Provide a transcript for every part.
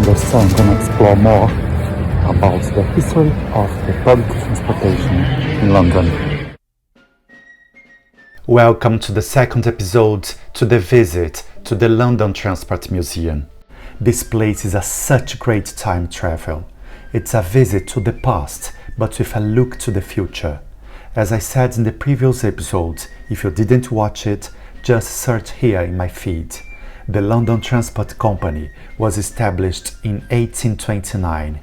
understand and explore more about the history of the public transportation in London. Welcome to the second episode to the visit to the London Transport Museum. This place is such great time travel. It's a visit to the past, but with a look to the future. As I said in the previous episode, if you didn't watch it, just search here in my feed. The London Transport Company was established in 1829,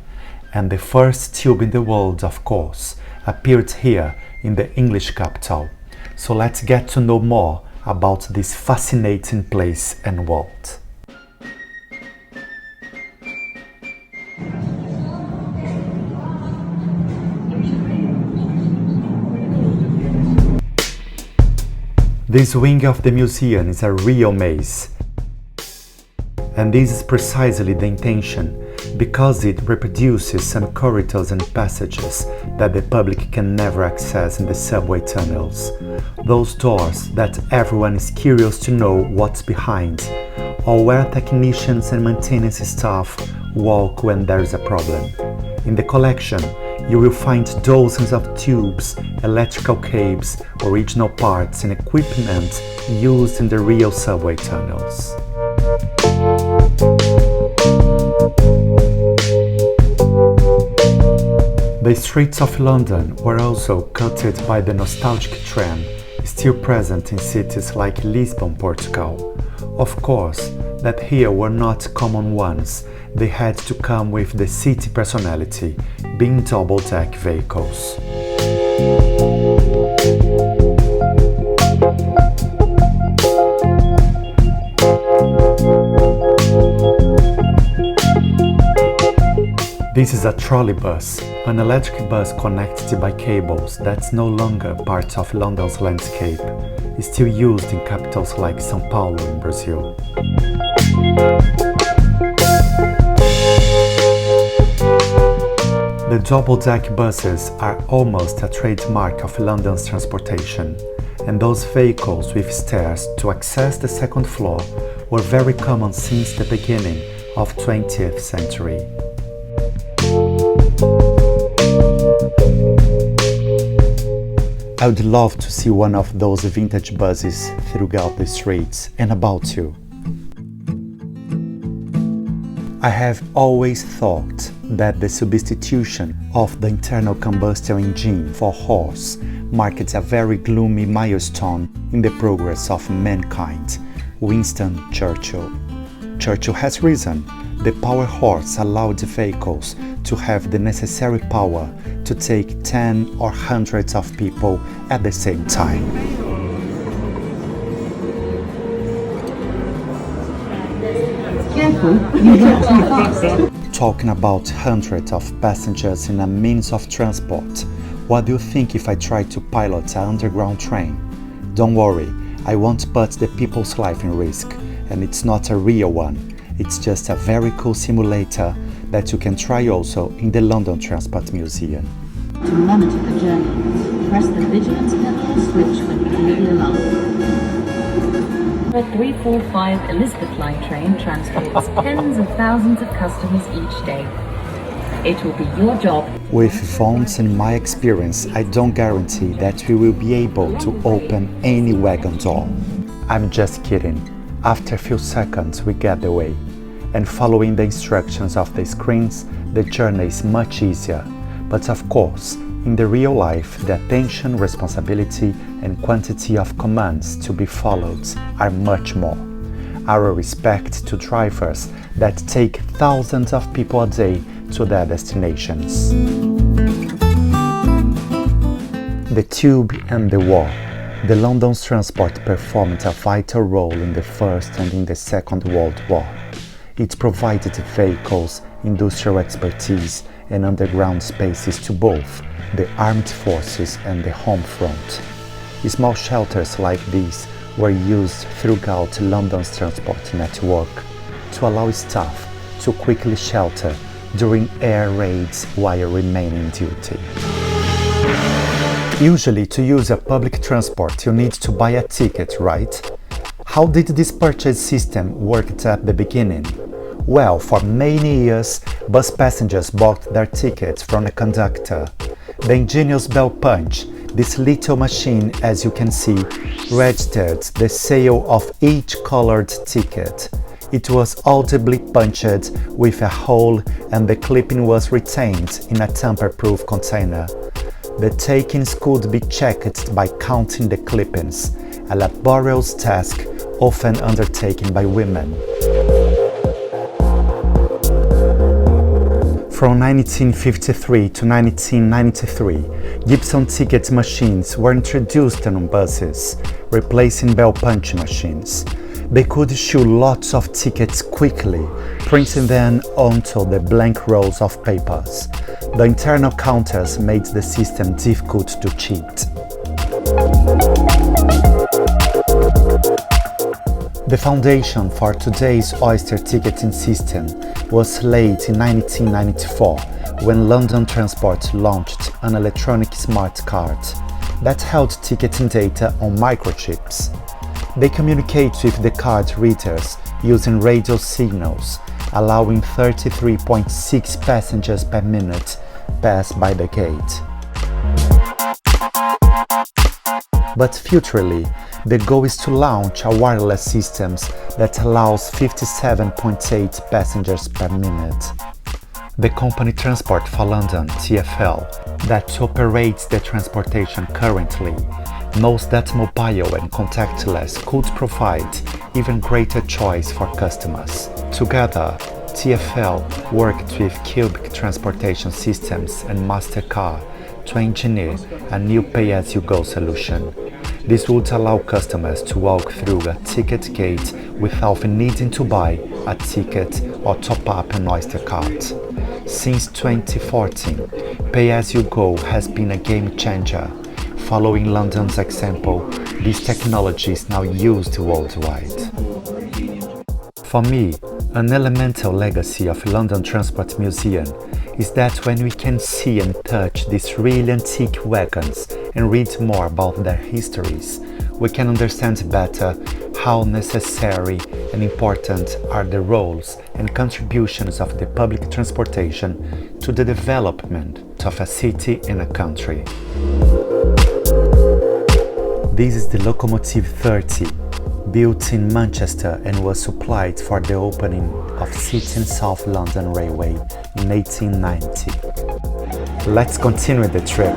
and the first tube in the world, of course, appeared here in the English capital. So let's get to know more about this fascinating place and world. This wing of the museum is a real maze. And this is precisely the intention, because it reproduces some corridors and passages that the public can never access in the subway tunnels. Those doors that everyone is curious to know what's behind, or where technicians and maintenance staff walk when there is a problem. In the collection, you will find dozens of tubes, electrical cables, original parts and equipment used in the real subway tunnels. The streets of London were also coated by the nostalgic tram, still present in cities like Lisbon, Portugal. Of course, that here were not common ones. They had to come with the city personality, being double-deck vehicles. This is a trolley bus, an electric bus connected by cables that's no longer part of London's landscape. It's still used in capitals like São Paulo in Brazil. The double-deck buses are almost a trademark of London's transportation, and those vehicles with stairs to access the second floor were very common since the beginning of 20th century. I would love to see one of those vintage buses throughout the streets. And about you? I have always thought that the substitution of the internal combustion engine for horse marked a very gloomy milestone in the progress of mankind. Winston Churchill. Churchill has reason. The power horse allowed vehicles to have the necessary power to take 10 or hundreds of people at the same time. Talking about hundreds of passengers in a means of transport, what do you think if I try to pilot an underground train? Don't worry, I won't put the people's life in risk, and it's not a real one. It's just a very cool simulator that you can try also in the London Transport Museum. To monitor the journey, press the vigilance pedal switch when you leave the alarm. The 345 Elizabeth Line train transports tens of thousands of customers each day. It will be your job. With phones and my experience, I don't guarantee that we will be able to open any wagon door. I'm just kidding. After a few seconds we get away, and following the instructions of the screens, the journey is much easier. But of course, in the real life, the attention, responsibility and quantity of commands to be followed are much more. Our respect to drivers that take thousands of people a day to their destinations. The tube and the war. The London's transport performed a vital role in the First and in the Second World War. It provided vehicles, industrial expertise and underground spaces to both the armed forces and the home front. Small shelters like these were used throughout London's transport network to allow staff to quickly shelter during air raids while remaining duty. Usually, to use a public transport, you need to buy a ticket, right? How did this purchase system work at the beginning? Well, for many years, bus passengers bought their tickets from a conductor. The ingenious bell punch, this little machine, as you can see, registered the sale of each colored ticket. It was audibly punched with a hole and the clipping was retained in a tamper-proof container. The takings could be checked by counting the clippings, a laborious task often undertaken by women. From 1953 to 1993, Gibson ticket machines were introduced on buses, replacing bell punch machines. They could issue lots of tickets quickly, printing them onto the blank rolls of papers. The internal counters made the system difficult to cheat. The foundation for today's Oyster ticketing system was laid in 1994 when London Transport launched an electronic smart card that held ticketing data on microchips. They communicate with the card readers using radio signals, allowing 33.6 passengers per minute pass by the gate. But futurely, the goal is to launch a wireless system that allows 57.8 passengers per minute. The company Transport for London, TfL, that operates the transportation currently, knows that mobile and contactless could provide even greater choice for customers. Together, TfL worked with Cubic Transportation Systems and MasterCard to engineer a new pay-as-you-go solution. This would allow customers to walk through a ticket gate without needing to buy a ticket or top up an Oyster card. Since 2014, pay-as-you-go has been a game changer. Following London's example, this technology is now used worldwide. For me, an elemental legacy of London Transport Museum is that when we can see and touch these really antique wagons and read more about their histories, we can understand better how necessary and important are the roles and contributions of the public transportation to the development of a city and a country. This is the Locomotive 30, built in Manchester and was supplied for the opening of City and South London Railway in 1890. Let's continue the trip.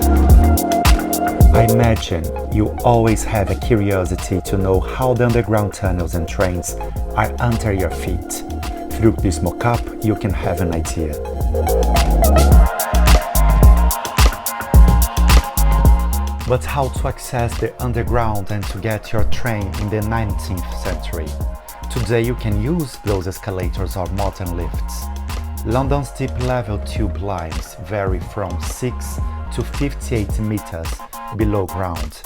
I imagine you always have a curiosity to know how the underground tunnels and trains are under your feet. Through this mock-up, you can have an idea. But how to access the underground and to get your train in the 19th century? Today you can use those escalators or modern lifts. London's deep-level tube lines vary from 6 to 58 meters below ground.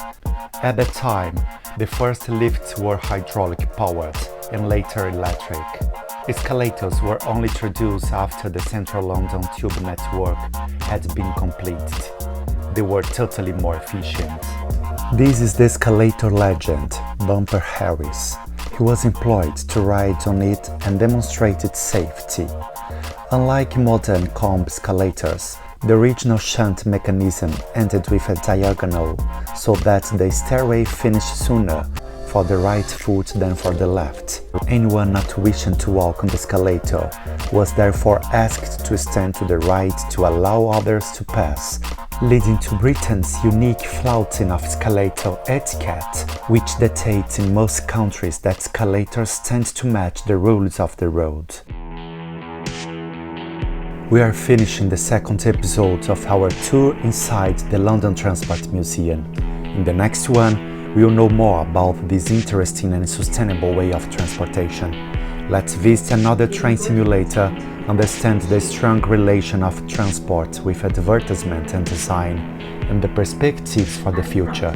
At the time, the first lifts were hydraulic-powered and later electric. Escalators were only introduced after the Central London tube network had been completed. They were totally more efficient. This is the escalator legend, Bumper Harris. He was employed to ride on it and demonstrate its safety. Unlike modern comb escalators, the original shunt mechanism ended with a diagonal so that the stairway finished sooner for the right foot than for the left. Anyone not wishing to walk on the escalator was therefore asked to stand to the right to allow others to pass, leading to Britain's unique flouting of escalator etiquette, which dictates in most countries that escalators tend to match the rules of the road. We are finishing the second episode of our tour inside the London Transport Museum. In the next one, we will know more about this interesting and sustainable way of transportation. Let's visit another train simulator, understand the strong relation of transport with advertisement and design, and the perspectives for the future.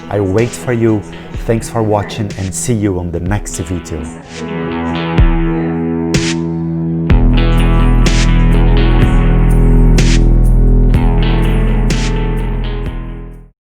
I wait for you. Thanks for watching and see you on the next video.